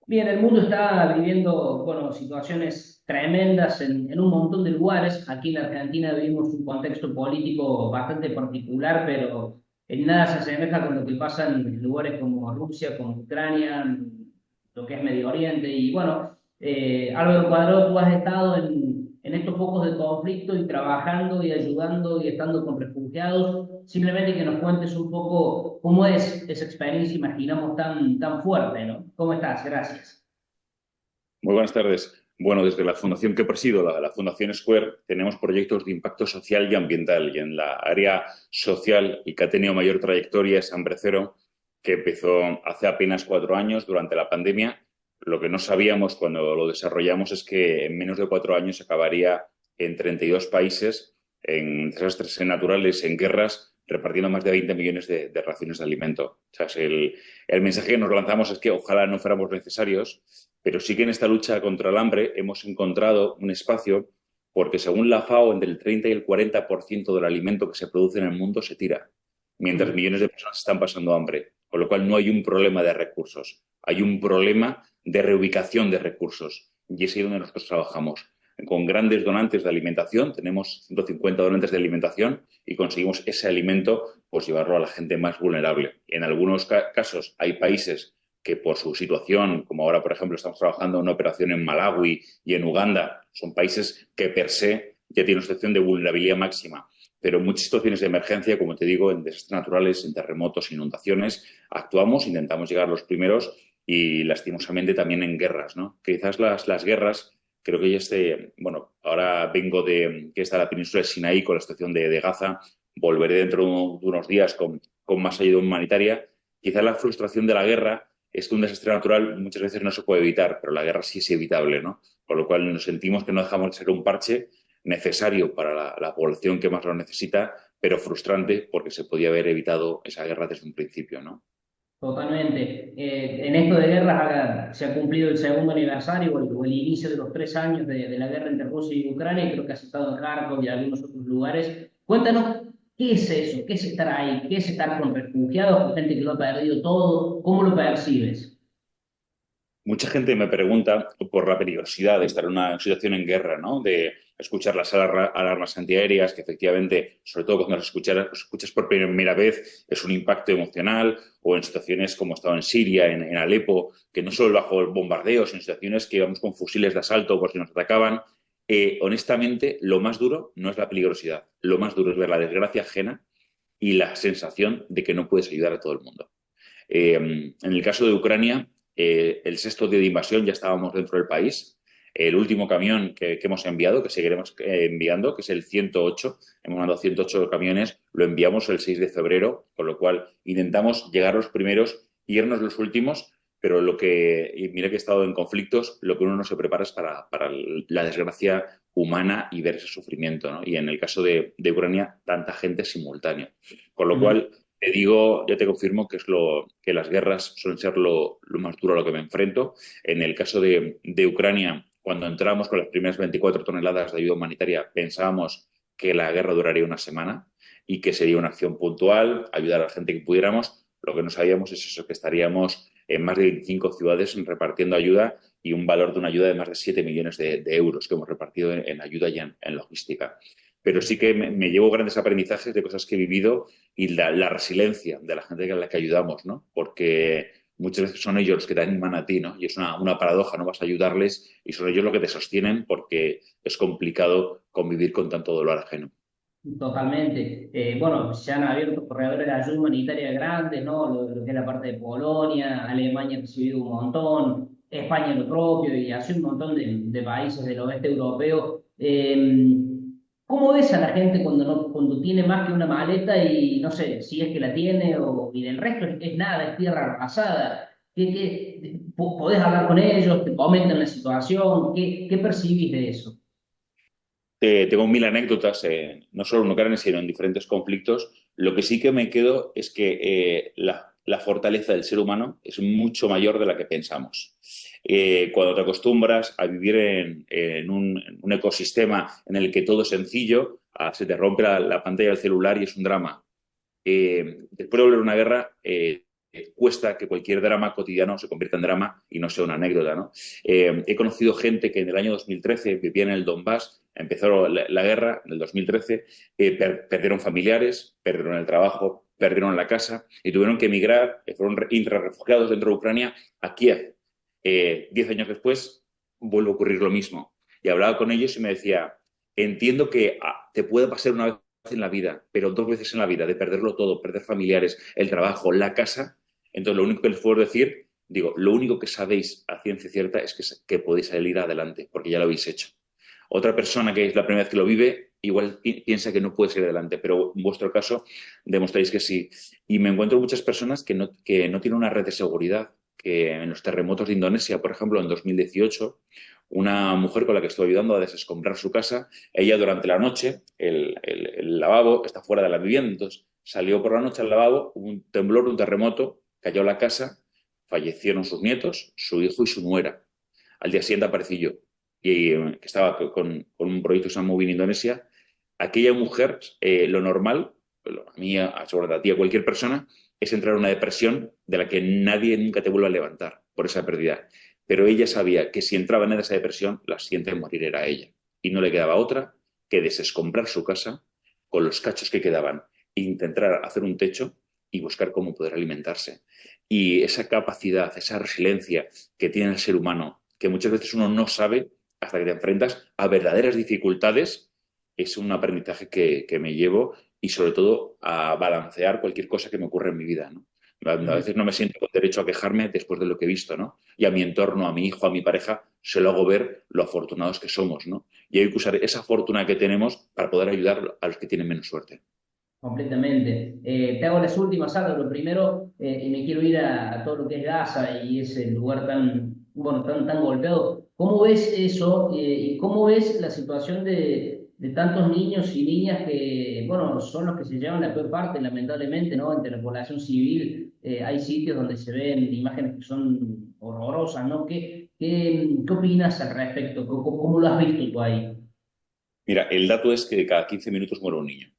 Bien, el mundo está viviendo, bueno, situaciones tremendas en un montón de lugares. Aquí en Argentina vivimos un contexto político bastante particular, pero en nada se asemeja con lo que pasa en lugares como Rusia, como Ucrania, lo que es Medio Oriente. Y bueno, Álvaro Cuadrado, tú has estado en estos focos de conflicto y trabajando y ayudando y estando con refugiados. Simplemente que nos cuentes un poco cómo es esa experiencia, imaginamos, tan fuerte, ¿no? ¿Cómo estás? Gracias. Muy buenas tardes. Bueno, desde la fundación que presido, la Fundación Square, tenemos proyectos de impacto social y ambiental. Y en la área social, el que ha tenido mayor trayectoria es Hambre Cero, que empezó hace apenas 4 años durante la pandemia. Lo que no sabíamos cuando lo desarrollamos es que en menos de 4 años acabaría en 32 países, en desastres naturales, en guerras, repartiendo más de 20 millones de raciones de alimento. O sea, el mensaje que nos lanzamos es que ojalá no fuéramos necesarios, pero sí que en esta lucha contra el hambre hemos encontrado un espacio porque según la FAO, entre el 30 y el 40% del alimento que se produce en el mundo se tira, mientras Mm. millones de personas están pasando hambre. Con lo cual no hay un problema de recursos, hay un problema de reubicación de recursos. Y es ahí donde nosotros trabajamos. Con grandes donantes de alimentación, tenemos 150 donantes de alimentación y conseguimos ese alimento pues llevarlo a la gente más vulnerable. En algunos casos hay países que por su situación, como ahora, por ejemplo, estamos trabajando en una operación en Malawi y en Uganda, son países que per se ya tienen una situación de vulnerabilidad máxima. Pero en muchas situaciones de emergencia, como te digo, en desastres naturales, en terremotos, inundaciones, actuamos, intentamos llegar los primeros y lastimosamente también en guerras, ¿no? Quizás las guerras, creo que ya bueno, ahora vengo de que está la península de Sinaí con la situación de Gaza, volveré dentro de unos días con más ayuda humanitaria. Quizás la frustración de la guerra es que un desastre natural muchas veces no se puede evitar, pero la guerra sí es evitable, ¿no? Con lo cual nos sentimos que no dejamos de ser un parche necesario para la población que más lo necesita, pero frustrante porque se podía haber evitado esa guerra desde un principio, ¿no? Totalmente. En esto de guerras se ha cumplido el segundo aniversario o el inicio de los 3 años de la guerra entre Rusia y Ucrania, y creo que has estado en Kharkov y algunos otros lugares. Cuéntanos, ¿qué es eso? ¿Qué es estar ahí? ¿Qué es estar con refugiados, con gente que lo ha perdido todo? ¿Cómo lo percibes? Mucha gente me pregunta por la peligrosidad de estar en una situación en guerra, ¿no? De escuchar las alarmas antiaéreas, que efectivamente, sobre todo cuando las escuchas por primera vez, es un impacto emocional, o en situaciones como he estado en Siria, en Alepo, que no solo bajo el bombardeo, sino en situaciones que íbamos con fusiles de asalto por si nos atacaban. Honestamente, lo más duro no es la peligrosidad, lo más duro es ver la desgracia ajena y la sensación de que no puedes ayudar a todo el mundo. En el caso de Ucrania, el sexto día de invasión ya estábamos dentro del país. El último camión que hemos enviado, que seguiremos enviando, que es el 108, hemos mandado 108 camiones, lo enviamos el 6 de febrero, con lo cual intentamos llegar los primeros y irnos los últimos, pero y mira que he estado en conflictos, lo que uno no se prepara es para la desgracia humana y ver ese sufrimiento, ¿no? Y en el caso de Ucrania, tanta gente simultánea. Con lo Mm. cual, te digo, ya te confirmo que que las guerras suelen ser lo más duro a lo que me enfrento. En el caso de Ucrania, cuando entramos con las primeras 24 toneladas de ayuda humanitaria, pensábamos que la guerra duraría una semana y que sería una acción puntual, ayudar a la gente que pudiéramos. Lo que no sabíamos es eso, que estaríamos en más de 25 ciudades repartiendo ayuda y un valor de una ayuda de más de 7 millones de euros que hemos repartido en ayuda y en logística. Pero sí que me llevo grandes aprendizajes de cosas que he vivido y la resiliencia de la gente a la que ayudamos, ¿no? Porque muchas veces son ellos los que te animan a ti, ¿no? Y es una paradoja, no vas a ayudarles y son ellos los que te sostienen porque es complicado convivir con tanto dolor ajeno. Totalmente. Bueno, se han abierto corredores de ayuda humanitaria grandes, ¿no? Lo que es la parte de Polonia, Alemania ha recibido un montón, España lo propio y así un montón de países del oeste europeo. ¿Cómo ves a la gente cuando, no, cuando tiene más que una maleta y no sé si es que la tiene y del resto es nada, es tierra arrasada? ¿Podés hablar con ellos? ¿Te comentan la situación? ¿Qué percibís de eso? Tengo mil anécdotas, no solo en Ucrania, sino en diferentes conflictos. Lo que sí que me quedo es que la fortaleza del ser humano es mucho mayor de la que pensamos. Cuando te acostumbras a vivir en un ecosistema en el que todo es sencillo, se te rompe la pantalla del celular y es un drama. Después de volver a una guerra, cuesta que cualquier drama cotidiano se convierta en drama y no sea una anécdota, ¿no? He conocido gente que en el año 2013 vivía en el Donbass, empezó la guerra en el 2013, perdieron familiares, perdieron el trabajo, perdieron la casa y tuvieron que emigrar, fueron intrarrefugiados dentro de Ucrania a Kiev. 10 años después vuelve a ocurrir lo mismo. Y hablaba con ellos y me decía, entiendo que te puede pasar una vez en la vida, pero 2 veces en la vida, de perderlo todo, perder familiares, el trabajo, la casa. Entonces, lo único que les puedo decir, digo, lo único que sabéis a ciencia cierta es que podéis salir adelante, porque ya lo habéis hecho. Otra persona que es la primera vez que lo vive, igual piensa que no puede seguir adelante, pero en vuestro caso demostráis que sí. Y me encuentro muchas personas que no tienen una red de seguridad, que en los terremotos de Indonesia, por ejemplo, en 2018, una mujer con la que estoy ayudando a desescombrar su casa, ella durante la noche, el lavabo está fuera de la vivienda, entonces salió por la noche al lavabo, hubo un temblor, un terremoto, cayó la casa, fallecieron sus nietos, su hijo y su nuera. Al día siguiente aparecí yo, y que estaba con un proyecto que se llama Moving Indonesia. Aquella mujer, lo normal, a mí, a ti, a cualquier persona, es entrar en una depresión de la que nadie nunca te vuelve a levantar por esa pérdida. Pero ella sabía que si entraba en esa depresión, la siguiente en morir era ella. Y no le quedaba otra que desescombrar su casa con los cachos que quedaban e intentar hacer un techo y buscar cómo poder alimentarse. Y esa capacidad, esa resiliencia que tiene el ser humano, que muchas veces uno no sabe hasta que te enfrentas a verdaderas dificultades, es un aprendizaje que me llevo y sobre todo a balancear cualquier cosa que me ocurra en mi vida, ¿no? A veces no me siento con derecho a quejarme después de lo que he visto, ¿no? Y a mi entorno, a mi hijo, a mi pareja, se lo hago ver lo afortunados que somos, ¿no? Y hay que usar esa fortuna que tenemos para poder ayudar a los que tienen menos suerte. Completamente. Te hago las últimas, Sandro. Lo primero, me quiero ir a todo lo que es Gaza y ese lugar tan, bueno, tan golpeado. ¿Cómo ves eso y cómo ves la situación de tantos niños y niñas que, bueno, son los que se llevan la peor parte, lamentablemente, ¿no? Entre la población civil, hay sitios donde se ven imágenes que son horrorosas, ¿no? ¿Qué opinas al respecto? ¿Cómo lo has visto tú ahí? Mira, el dato es que de cada 15 minutos muere un niño.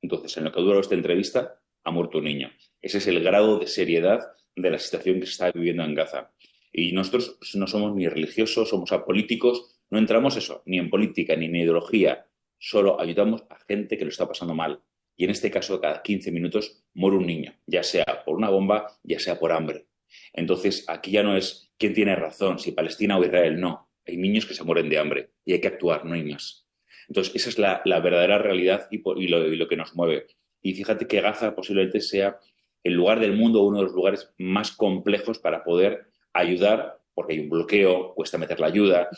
Entonces, en lo que ha durado esta entrevista, ha muerto un niño. Ese es el grado de seriedad de la situación que se está viviendo en Gaza. Y nosotros no somos ni religiosos, somos apolíticos, no entramos eso, ni en política, ni en ideología, solo ayudamos a gente que lo está pasando mal. Y en este caso, cada 15 minutos muere un niño, ya sea por una bomba, ya sea por hambre. Entonces, aquí ya no es quién tiene razón, si Palestina o Israel, no. Hay niños que se mueren de hambre y hay que actuar, no hay más. Entonces, esa es la verdadera realidad y lo que nos mueve. Y fíjate que Gaza posiblemente sea el lugar del mundo, uno de los lugares más complejos para poder ayudar, porque hay un bloqueo, cuesta meter la ayuda,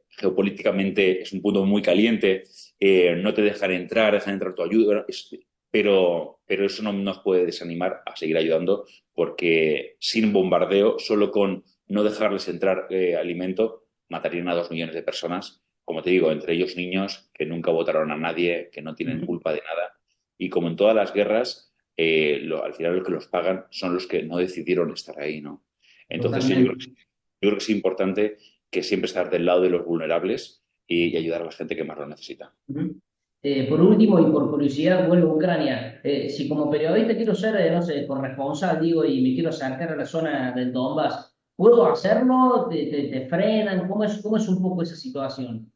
geopolíticamente es un punto muy caliente, no te dejan entrar tu ayuda, pero eso no nos puede desanimar a seguir ayudando, porque sin bombardeo, solo con no dejarles entrar alimento, matarían a 2 millones de personas, como te digo, entre ellos niños que nunca votaron a nadie, que no tienen Ujú. culpa de nada. Y como en todas las guerras, al final lo que los pagan son los que no decidieron estar ahí, ¿no? Entonces Totalmente. yo creo que es importante que siempre estar del lado de los vulnerables y ayudar a la gente que más lo necesita. Ujú. Por último, y por curiosidad, vuelvo a Ucrania. Si como periodista quiero ser, no sé, corresponsal, digo, y me quiero acercar a la zona del Donbass, ¿puedo hacerlo? ¿Te frenan? ¿Cómo es un poco esa situación?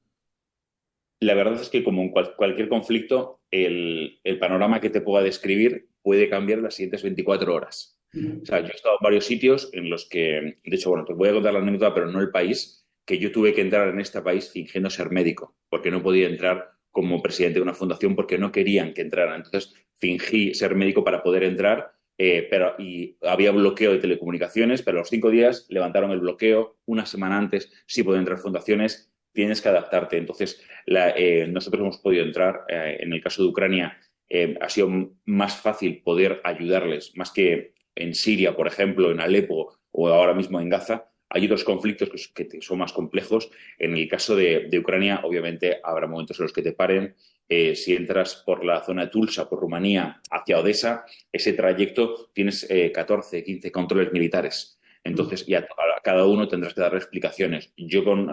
La verdad es que como en cualquier conflicto, el panorama que te pueda describir puede cambiar en las siguientes 24 horas. O Ujú. sea, yo he estado en varios sitios en los que, de hecho, bueno, te voy a contar la anécdota, pero no el país, que yo tuve que entrar en este país fingiendo ser médico, porque no podía entrar como presidente de una fundación porque no querían que entrara. Entonces, fingí ser médico para poder entrar, y había bloqueo de telecomunicaciones, pero a los 5 días levantaron el bloqueo. Una semana antes sí podían entrar fundaciones, tienes que adaptarte. Entonces, nosotros hemos podido entrar. En el caso de Ucrania, ha sido más fácil poder ayudarles, más que en Siria, por ejemplo, en Alepo o ahora mismo en Gaza. Hay otros conflictos que son más complejos. En el caso de Ucrania, obviamente, habrá momentos en los que te paren. Si entras por la zona de Tulsa, por Rumanía, hacia Odessa, ese trayecto tienes 14, 15 controles militares. Entonces, ya a cada uno tendrás que dar explicaciones. Yo con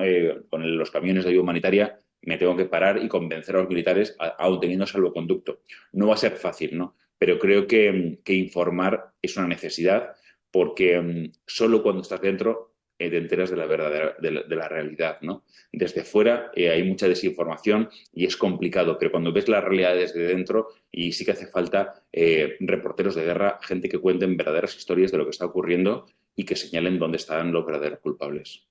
los camiones de ayuda humanitaria me tengo que parar y convencer a los militares, aún teniendo salvoconducto. No va a ser fácil, ¿no? pero creo que informar es una necesidad porque solo cuando estás dentro te enteras de la verdadera, de la realidad, ¿no? Desde fuera hay mucha desinformación y es complicado, pero cuando ves la realidad desde dentro, y sí que hace falta reporteros de guerra, gente que cuenten verdaderas historias de lo que está ocurriendo y que señalen dónde están los verdaderos culpables.